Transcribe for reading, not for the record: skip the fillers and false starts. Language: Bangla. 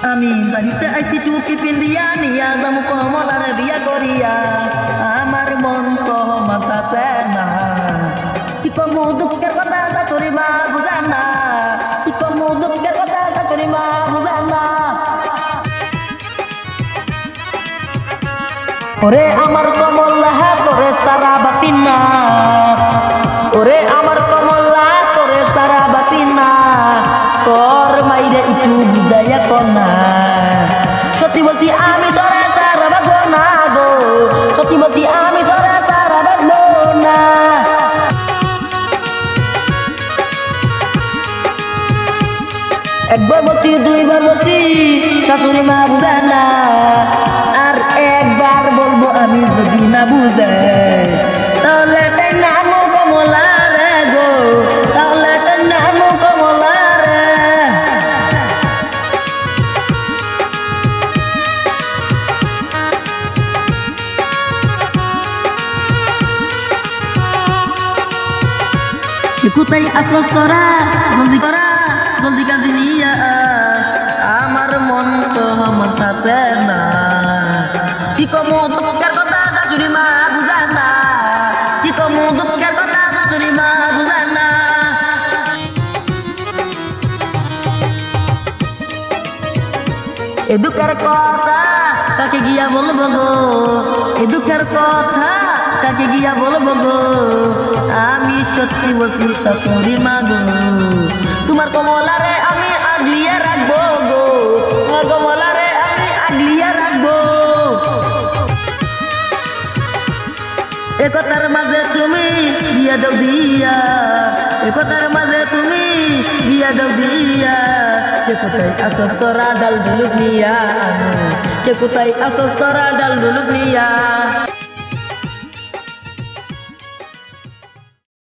আমি বাড়িতে আইছি টুপি পিন্দিয়া নিয়া যাম কমলার বিয়া করিয়া আমার মন তো মাথাতে না কি কমু দুঃখের কথা শাশুড়ি মা বুঝান না কি কমু দুঃখের কথা শাশুড়ি মা বুঝান না ওরে আমার কমলা তোরে সারা বাসি না ওরে আমার কমলা তোরে সারা বাসি না তোর মাইরে একটু বুঝাইয়া কনা সত্যি বলছি আমি তোরা সারা বাঁধবো না গো সত্যি বলছি আমি তোরা সারা বাঁধবো না একবার বলছি দুইবার বলছি শাশুড়ি মা বুঝায় না আর একবার বলবো আমি যদি না বুঝে তাহলে নামো কমলা রে গো তাহলে নামো কমলা রে কোথায় আসল তোরা জলদি করা জলদি কাজে নিয়া আমার মন তো মাথাতে না কি কমু দুঃখের কথা শাশুড়ি মা বুঝায় না কি কমু দুঃখের কথা শাশুড়ি মা বুঝায় না এ দুঃখের কথা কাকে গিয়া বলবো গো এ দুঃখের কথা কাকে গিয়া বলবো গো আমি সত্যি বলছি শাশুড়ি মা গো তোমার কমলারে আমি আগলিয়ে রাখবো গো তোমার কমলারে আমি আগলিয়ে রাখবো একতার মাঝে তুমি বিয়া দাও দিয়া একতার মাঝে তুমি বিয়া দাও দিয়া কে কোথায় আসস তোরা ডাল ডুলুক নিয়া কে কোথায় আসস তোরা ডাল ডুলুক নিয়া